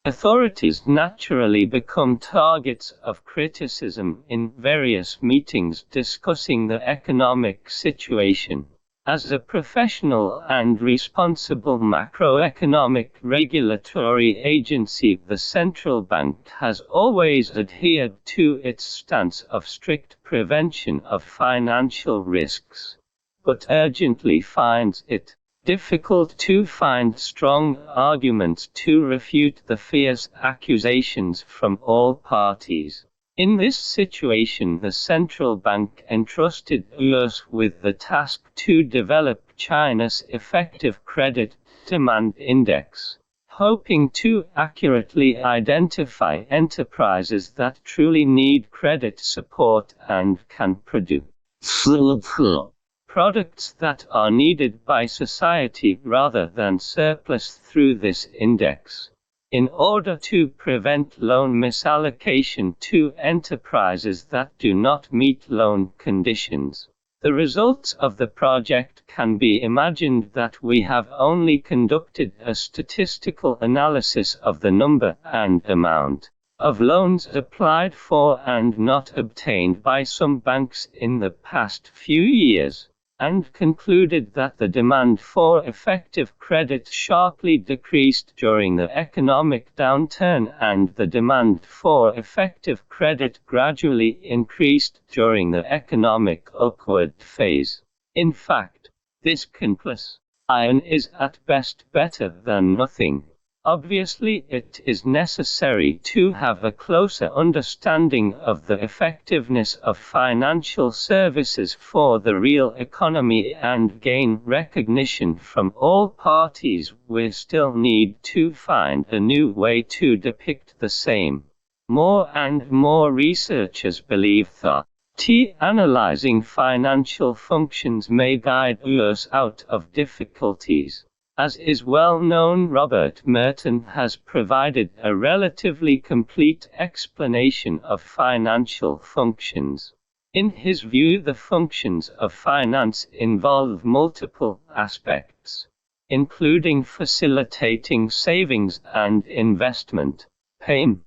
Authorities naturally become targets of criticism in various meetings discussing the economic situation. As a professional and responsible macroeconomic regulatory agency, the central bank has always adhered to its stance of strict prevention of financial risks, but urgently finds it difficult to find strong arguments to refute the fierce accusations from all parties. In this situation, the central bank entrusted US with the task to develop China's effective credit demand index, hoping to accurately identify enterprises that truly need credit support and can produce products that are needed by society rather than surplus through this index. In order to prevent loan misallocation to enterprises that do not meet loan conditions. The results of the project can be imagined that we have only conducted a statistical analysis of the number and amount of loans applied for and not obtained by some banks in the past few years, and concluded that the demand for effective credit sharply decreased during the economic downturn and the demand for effective credit gradually increased during the economic upward phase. In fact, this plus iron is at best better than nothing. Obviously, it is necessary to have a closer understanding of the effectiveness of financial services for the real economy and gain recognition from all parties. We still need to find a new way to depict the same. More and more researchers believe that analyzing financial functions may guide us out of difficulties. As is well known, Robert Merton has provided a relatively complete explanation of financial functions. In his view, the functions of finance involve multiple aspects, including facilitating savings and investment, payment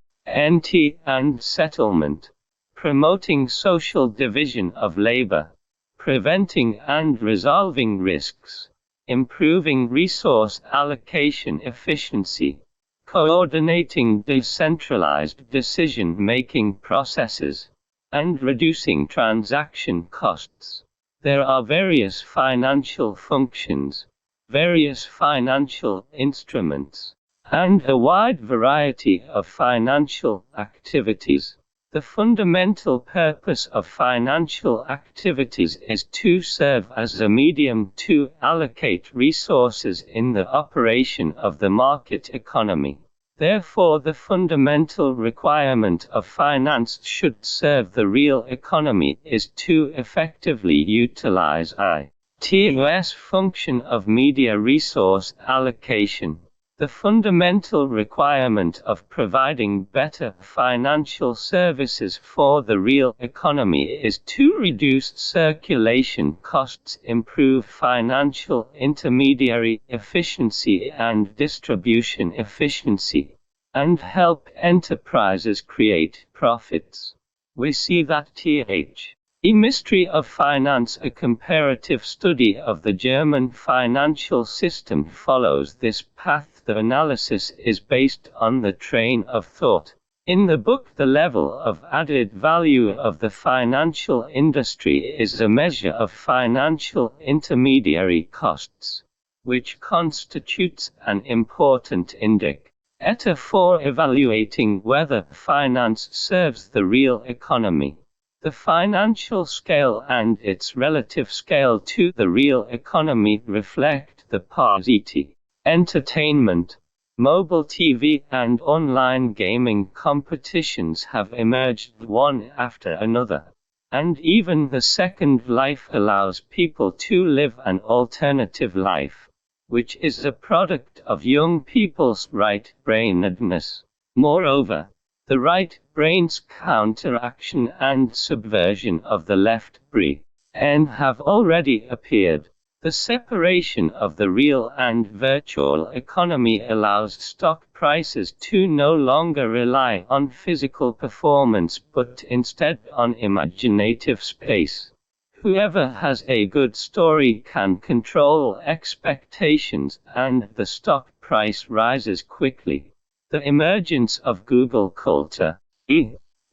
and settlement, promoting social division of labor, preventing and resolving risks, improving resource allocation efficiency, coordinating decentralized decision-making processes, and reducing transaction costs. There are various financial functions, various financial instruments, and a wide variety of financial activities. The fundamental purpose of financial activities is to serve as a medium to allocate resources in the operation of the market economy. Therefore, the fundamental requirement of finance should serve the real economy is to effectively utilize its function of media resource allocation. The fundamental requirement of providing better financial services for the real economy is to reduce circulation costs, improve financial intermediary efficiency and distribution efficiency, and help enterprises create profits. We see that A Mystery of Finance, a comparative study of the German financial system, follows this path. The analysis is based on the train of thought. In the book, the level of added value of the financial industry is a measure of financial intermediary costs, which constitutes an important indicator for evaluating whether finance serves the real economy. The financial scale and its relative scale to the real economy reflect the parity. Entertainment, mobile TV and online gaming competitions have emerged one after another, and even the Second Life allows people to live an alternative life, which is a product of young people's right-brainedness. Moreover, the right brain's counteraction and subversion of the left brain have already appeared. The separation of the real and virtual economy allows stock prices to no longer rely on physical performance but instead on imaginative space. Whoever has a good story can control expectations, and the stock price rises quickly. The emergence of Google culture,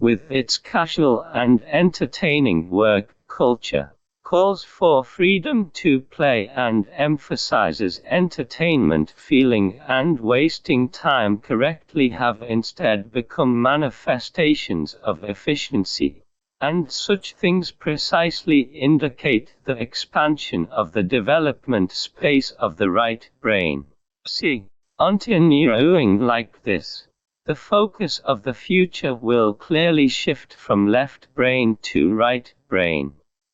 with its casual and entertaining work culture, calls for freedom to play and emphasizes entertainment. Feeling and wasting time correctly have instead become manifestations of efficiency. And such things precisely indicate the expansion of the development space of the right brain. See, continuing like this, the focus of the future will clearly shift from left brain to right brain.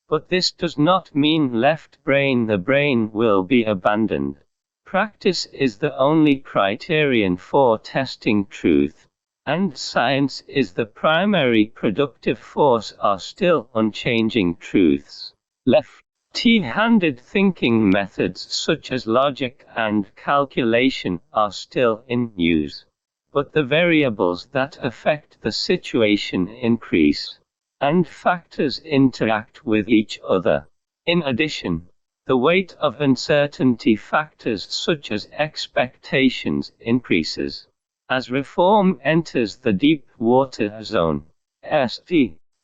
But this does not mean left brain. The brain will be abandoned. Practice is the only criterion for testing truth, and science is the primary productive force are still unchanging truths. Left-handed thinking methods such as logic and calculation are still in use, but the variables that affect the situation increase, and factors interact with each other. In addition, the weight of uncertainty factors such as expectations increases. As reform enters the deep water zone,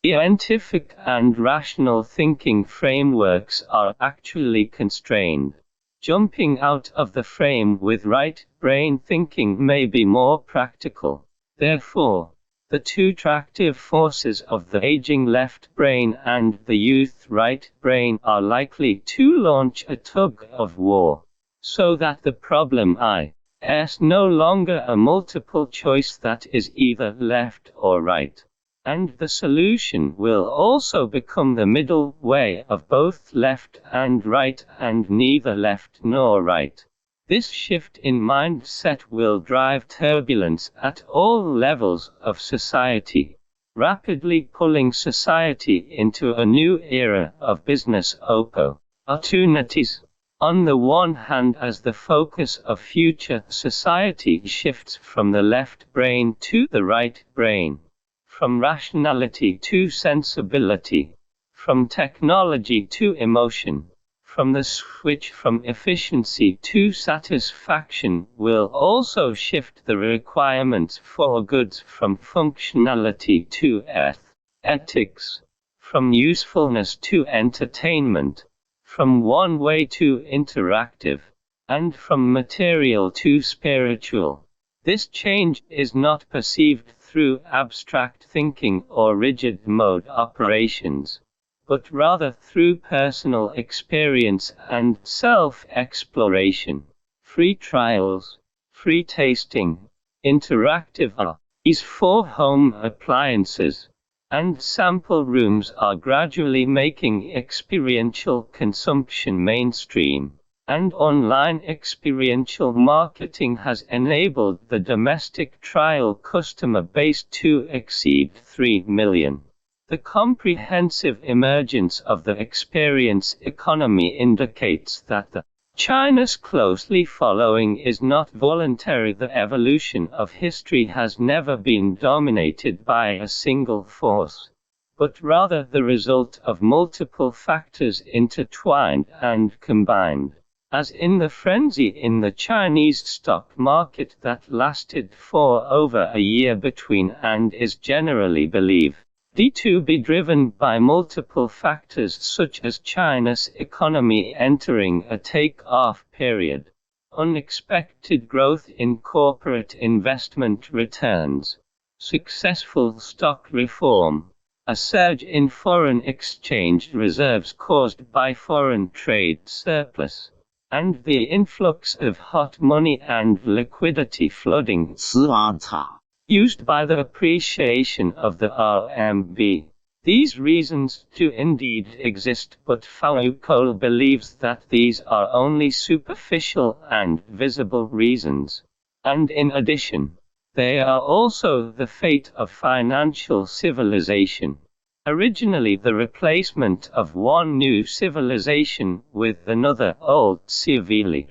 scientific and rational thinking frameworks are actually constrained. Jumping out of the frame with right brain thinking may be more practical. Therefore, the two tractive forces of the aging left brain and the youth right brain are likely to launch a tug of war, so that the problem is no longer a multiple choice that is either left or right, and the solution will also become the middle way of both left and right and neither left nor right. This shift in mindset will drive turbulence at all levels of society, rapidly pulling society into a new era of business opportunities. On the one hand, as the focus of future society shifts from the left brain to the right brain, from rationality to sensibility, from technology to emotion, from the switch from efficiency to satisfaction will also shift the requirements for goods from functionality to ethics, from usefulness to entertainment, from one-way to interactive, and from material to spiritual. This change is not perceived through abstract thinking or rigid mode operations, but rather through personal experience and self-exploration. Free trials, free tasting, interactive is for home appliances, and sample rooms are gradually making experiential consumption mainstream, and online experiential marketing has enabled the domestic trial customer base to exceed 3 million. The comprehensive emergence of the experience economy indicates that China's closely following is not voluntary. The evolution of history has never been dominated by a single force, but rather the result of multiple factors intertwined and combined, as in the frenzy in the Chinese stock market that lasted for over a year between and is generally believed to be driven by multiple factors such as China's economy entering a take-off period, unexpected growth in corporate investment returns, successful stock reform, a surge in foreign exchange reserves caused by foreign trade surplus, and the influx of hot money and liquidity flooding used by the appreciation of the RMB. These reasons do indeed exist, but Foucault believes that these are only superficial and visible reasons. And in addition, they are also the fate of financial civilization. Originally the replacement of one new civilization with another old civilization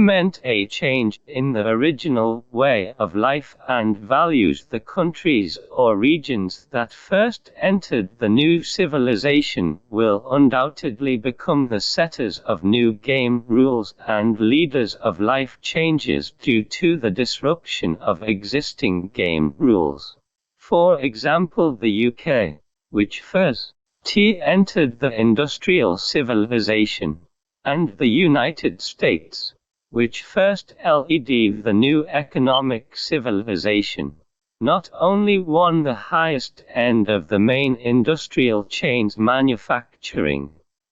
meant a change in the original way of life and values. The countries or regions that first entered the new civilization will undoubtedly become the setters of new game rules and leaders of life changes due to the disruption of existing game rules. For example, the UK, which first entered the industrial civilization, and the United States, which first led the new economic civilization, not only won the highest end of the main industrial chains manufacturing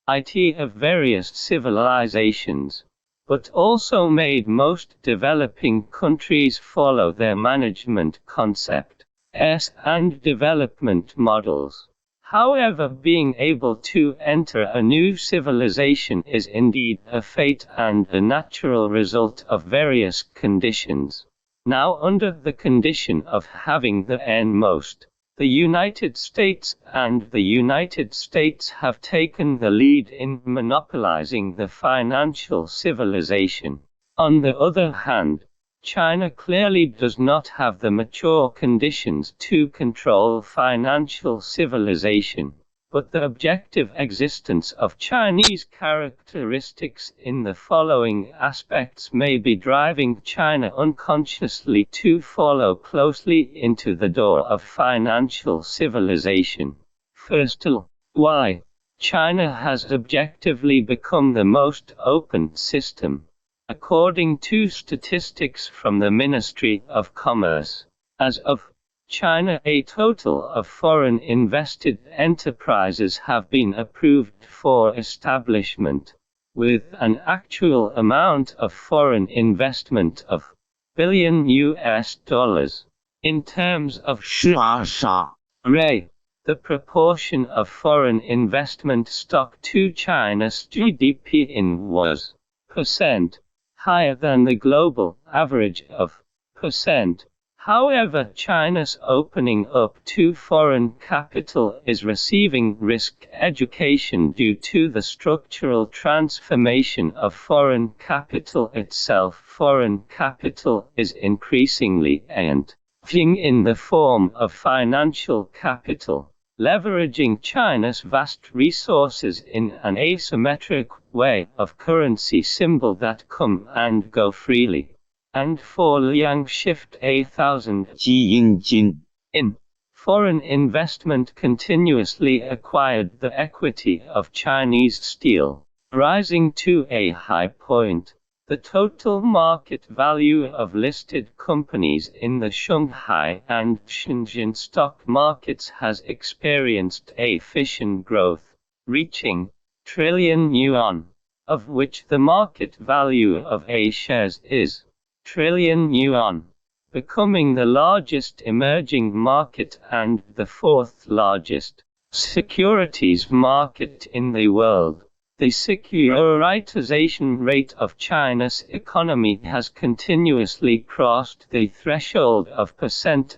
IT of various civilizations, but also made most developing countries follow their management concept and development models. However, being able to enter a new civilization is indeed a fate and a natural result of various conditions. Now, under the condition of having the most, the United States and the United States have taken the lead in monopolizing the financial civilization. On the other hand, China clearly does not have the mature conditions to control financial civilization, but the objective existence of Chinese characteristics in the following aspects may be driving China unconsciously to follow closely into the door of financial civilization. Firstly, why China has objectively become the most open system. According to statistics from the Ministry of Commerce, as of China, a total of foreign invested enterprises have been approved for establishment, with an actual amount of foreign investment of billion US dollars. In terms of rate, the proportion of foreign investment stock to China's GDP was percent. Higher than the global average of percent. However, China's opening up to foreign capital is receiving risk education due to the structural transformation of foreign capital itself. Foreign capital is increasingly entering in the form of financial capital, leveraging China's vast resources in an asymmetric way of currency symbol that come and go freely. And for Liang shift 1,000 in foreign investment continuously acquired the equity of Chinese steel, rising to a high point. The total market value of listed companies in the Shanghai and Shenzhen stock markets has experienced a efficient growth, reaching trillion yuan, of which the market value of A shares is trillion yuan, becoming the largest emerging market and the fourth largest securities market in the world. The securitization rate of China's economy has continuously crossed the threshold of percent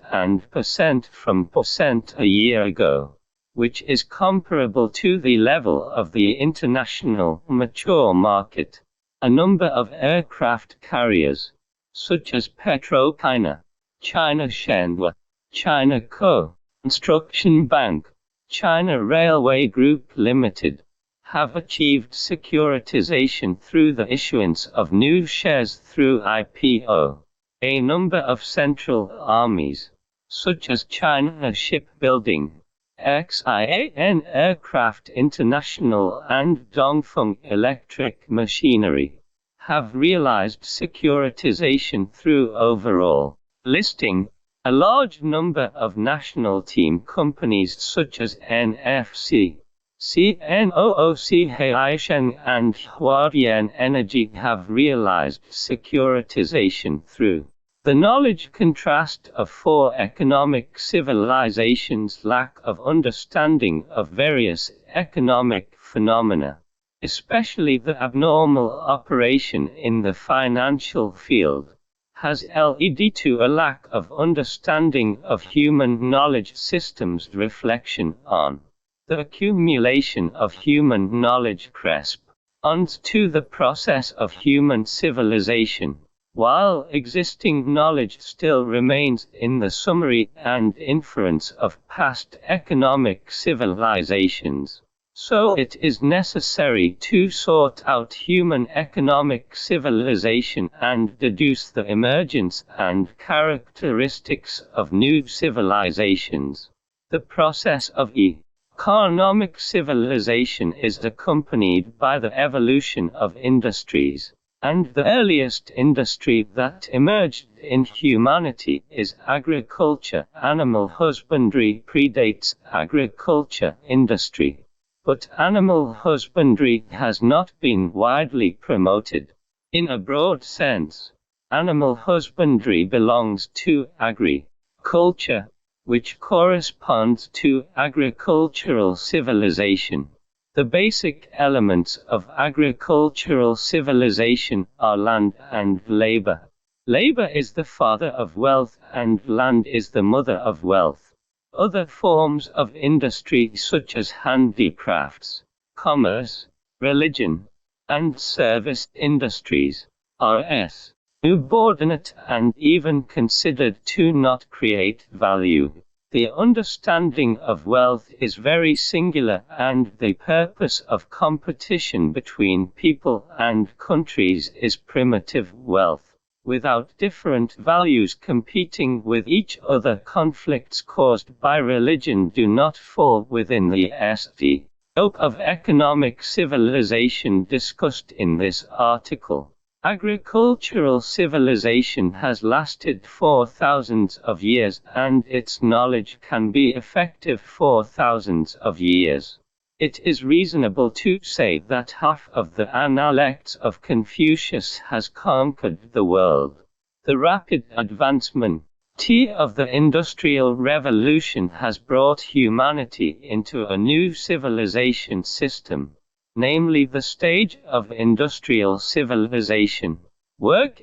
from percent a year ago, which is comparable to the level of the international mature market. A number of aircraft carriers, such as PetroChina, China Shenhua, China Co-Construction Bank, China Railway Group Limited, have achieved securitization through the issuance of new shares through IPO. A number of central armies, such as China Shipbuilding, Xi'an Aircraft International and Dongfeng Electric Machinery, have realized securitization through overall listing. A large number of national team companies such as NFC, CNOOC Haishan and Huadian Energy have realized securitization through the knowledge contrast of four economic civilizations' lack of understanding of various economic phenomena, especially the abnormal operation in the financial field, has led to a lack of understanding of human knowledge systems. Reflection on the accumulation of human knowledge corresponds to the process of human civilization. While existing knowledge still remains in the summary and inference of past economic civilizations, so it is necessary to sort out human economic civilization and deduce the emergence and characteristics of new civilizations. The process of economic civilization is accompanied by the evolution of industries, and the earliest industry that emerged in humanity is agriculture. Animal husbandry predates agriculture industry, but animal husbandry has not been widely promoted. In a broad sense, animal husbandry belongs to agriculture, which corresponds to agricultural civilization. The basic elements of agricultural civilization are land and labor. Labor is the father of wealth and land is the mother of wealth. Other forms of industry such as handicrafts, commerce, religion, and service industries are subordinate and even considered to not create value. The understanding of wealth is very singular, and the purpose of competition between people and countries is primitive wealth. Without different values competing with each other, conflicts caused by religion do not fall within the scope of economic civilization discussed in this article. Agricultural civilization has lasted for thousands of years, and its knowledge can be effective for thousands of years. It is reasonable to say that half of the Analects of Confucius has conquered the world. The rapid advancement of the Industrial Revolution has brought humanity into a new civilization system, namely the stage of industrial civilization.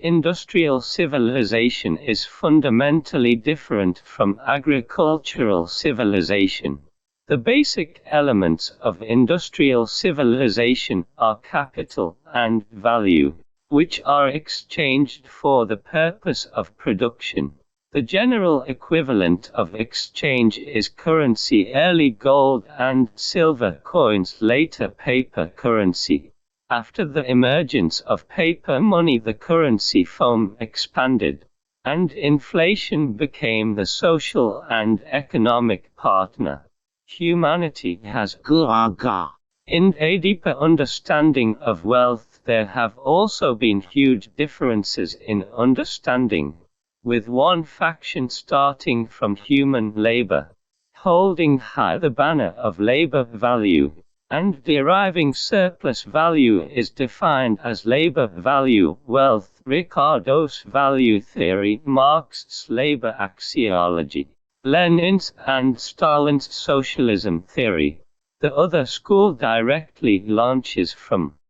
Industrial civilization is fundamentally different from agricultural civilization. The basic elements of industrial civilization are capital and value, which are exchanged for the purpose of production. The general equivalent of exchange is currency, early gold and silver coins, later paper currency. After the emergence of paper money, the currency form expanded, and inflation became the social and economic partner. Humanity has in a deeper understanding of wealth. There have also been huge differences in understanding, with one faction starting from human labor, holding high the banner of labor value, and deriving surplus value is defined as labor value wealth. Ricardo's value theory, Marx's labor axiology, Lenin's and Stalin's socialism theory. The other school directly launches from